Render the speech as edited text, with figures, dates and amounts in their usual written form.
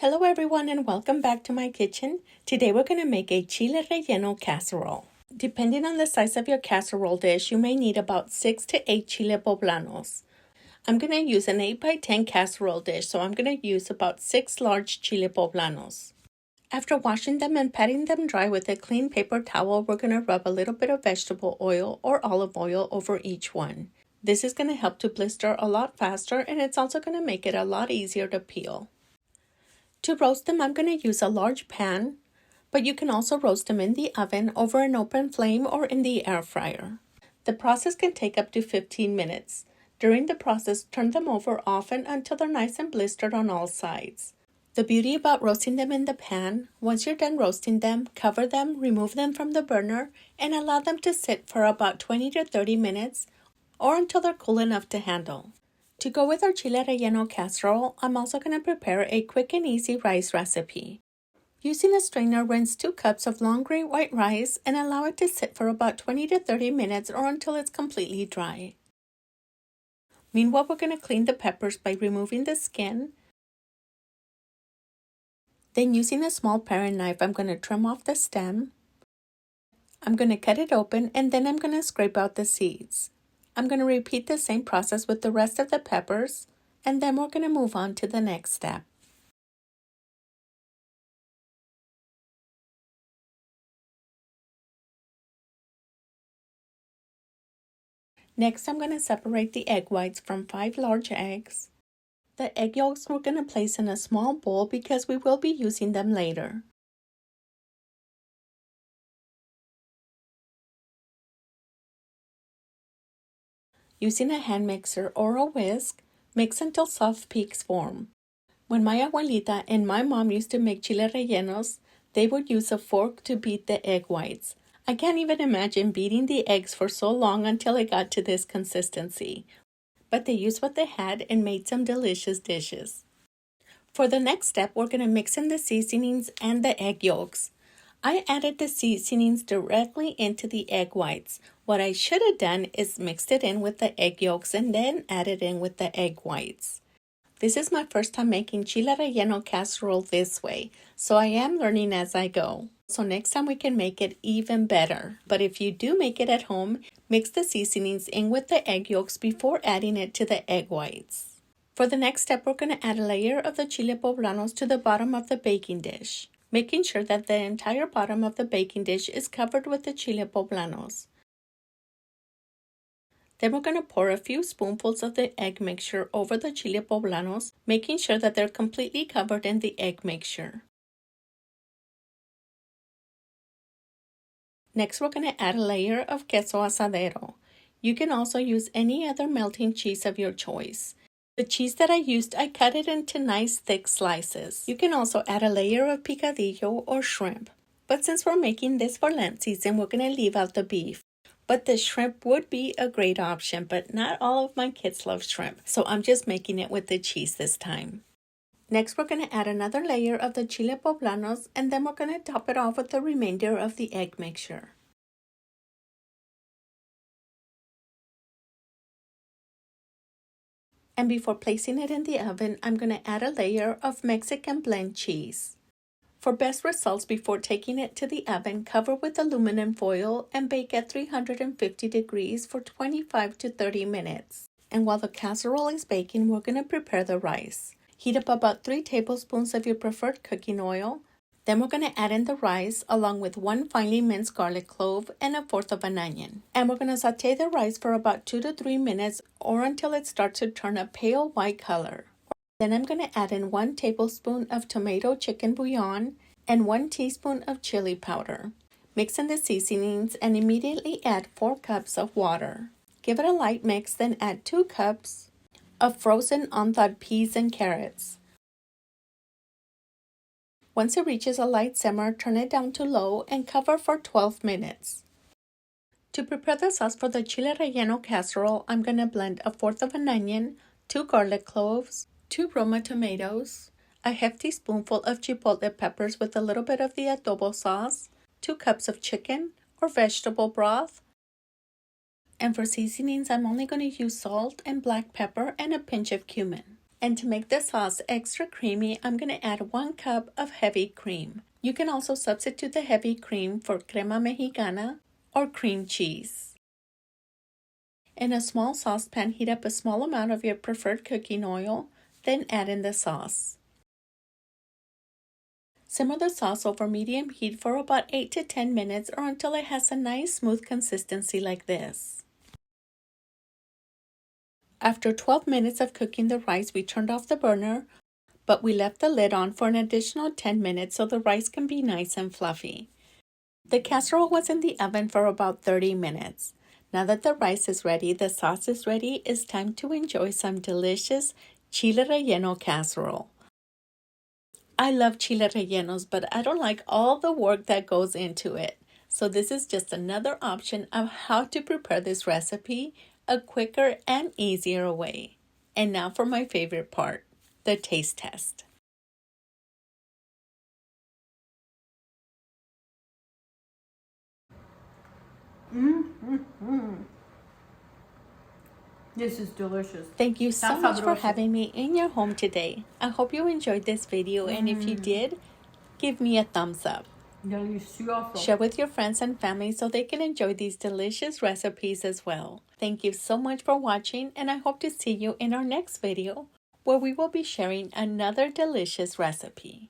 Hello everyone and welcome back to my kitchen. Today we're going to make a Chile Relleno casserole. Depending on the size of your casserole dish, you may need about 6 to 8 chile poblanos. I'm going to use an 8 by 10 casserole dish, so I'm going to use about 6 large chile poblanos. After washing them and patting them dry with a clean paper towel, we're going to rub a little bit of vegetable oil or olive oil over each one. This is going to help to blister a lot faster, and it's also going to make it a lot easier to peel. To roast them, I'm going to use a large pan, but you can also roast them in the oven over an open flame or in the air fryer. The process can take up to 15 minutes. During the process, turn them over often until they're nice and blistered on all sides. The beauty about roasting them in the pan, once you're done roasting them, cover them, remove them from the burner, and allow them to sit for about 20 to 30 minutes or until they're cool enough to handle. To go with our Chile Relleno casserole, I'm also going to prepare a quick and easy rice recipe. Using a strainer, rinse 2 cups of long grain white rice and allow it to sit for about 20 to 30 minutes or until it's completely dry. Meanwhile, we're going to clean the peppers by removing the skin. Then using a small paring knife, I'm going to trim off the stem. I'm going to cut it open and then I'm going to scrape out the seeds. I'm going to repeat the same process with the rest of the peppers, and then we're going to move on to the next step. Next, I'm going to separate the egg whites from 5 large eggs. The egg yolks we're going to place in a small bowl because we will be using them later. Using a hand mixer or a whisk, mix until soft peaks form. When my abuelita and my mom used to make chile rellenos, they would use a fork to beat the egg whites. I can't even imagine beating the eggs for so long until it got to this consistency. But they used what they had and made some delicious dishes. For the next step, we're going to mix in the seasonings and the egg yolks. I added the seasonings directly into the egg whites. What I should have done is mixed it in with the egg yolks and then added in with the egg whites. This is my first time making Chile Relleno casserole this way, so I am learning as I go. So next time we can make it even better. But if you do make it at home, mix the seasonings in with the egg yolks before adding it to the egg whites. For the next step, we're going to add a layer of the chile poblanos to the bottom of the baking dish, making sure that the entire bottom of the baking dish is covered with the chile poblanos. Then we're going to pour a few spoonfuls of the egg mixture over the chile poblanos, making sure that they're completely covered in the egg mixture. Next, we're going to add a layer of Queso Asadero. You can also use any other melting cheese of your choice. The cheese that I used, I cut it into nice thick slices. You can also add a layer of picadillo or shrimp. But since we're making this for Lent season, we're going to leave out the beef. But the shrimp would be a great option, but not all of my kids love shrimp, so I'm just making it with the cheese this time. Next, we're going to add another layer of the chile poblanos, and then we're going to top it off with the remainder of the egg mixture. And before placing it in the oven, I'm going to add a layer of Mexican blend cheese. For best results before taking it to the oven, cover with aluminum foil and bake at 350 degrees for 25 to 30 minutes. And while the casserole is baking, we're going to prepare the rice. Heat up about 3 tablespoons of your preferred cooking oil. Then we're going to add in the rice along with 1 finely minced garlic clove and 1/4 of an onion. And we're going to sauté the rice for about 2 to 3 minutes or until it starts to turn a pale white color. Then I'm going to add in 1 tablespoon of tomato chicken bouillon and 1 teaspoon of chili powder. Mix in the seasonings and immediately add 4 cups of water. Give it a light mix, then add 2 cups of frozen unthawed peas and carrots. Once it reaches a light simmer, turn it down to low and cover for 12 minutes. To prepare the sauce for the Chile Relleno casserole, I'm going to blend 1/4 of an onion, 2 garlic cloves, 2 Roma tomatoes, a hefty spoonful of chipotle peppers with a little bit of the adobo sauce, 2 cups of chicken or vegetable broth. And for seasonings, I'm only going to use salt and black pepper and a pinch of cumin. And to make the sauce extra creamy, I'm going to add 1 cup of heavy cream. You can also substitute the heavy cream for crema mexicana or cream cheese. In a small saucepan, heat up a small amount of your preferred cooking oil, then add in the sauce. Simmer the sauce over medium heat for about 8 to 10 minutes or until it has a nice smooth consistency like this. After 12 minutes of cooking the rice, we turned off the burner, but we left the lid on for an additional 10 minutes so the rice can be nice and fluffy. The casserole was in the oven for about 30 minutes. Now that the rice is ready, the sauce is ready, it's time to enjoy some delicious Chile Relleno casserole. I love Chile Rellenos, but I don't like all the work that goes into it. So this is just another option of how to prepare this recipe a quicker and easier way. And now for my favorite part, the taste test. This is delicious. Thank you so much for having me in your home today. I hope you enjoyed this video, and if you did, give me a thumbs up. Delicioso. Share with your friends and family so they can enjoy these delicious recipes as well. Thank you so much for watching, and I hope to see you in our next video where we will be sharing another delicious recipe.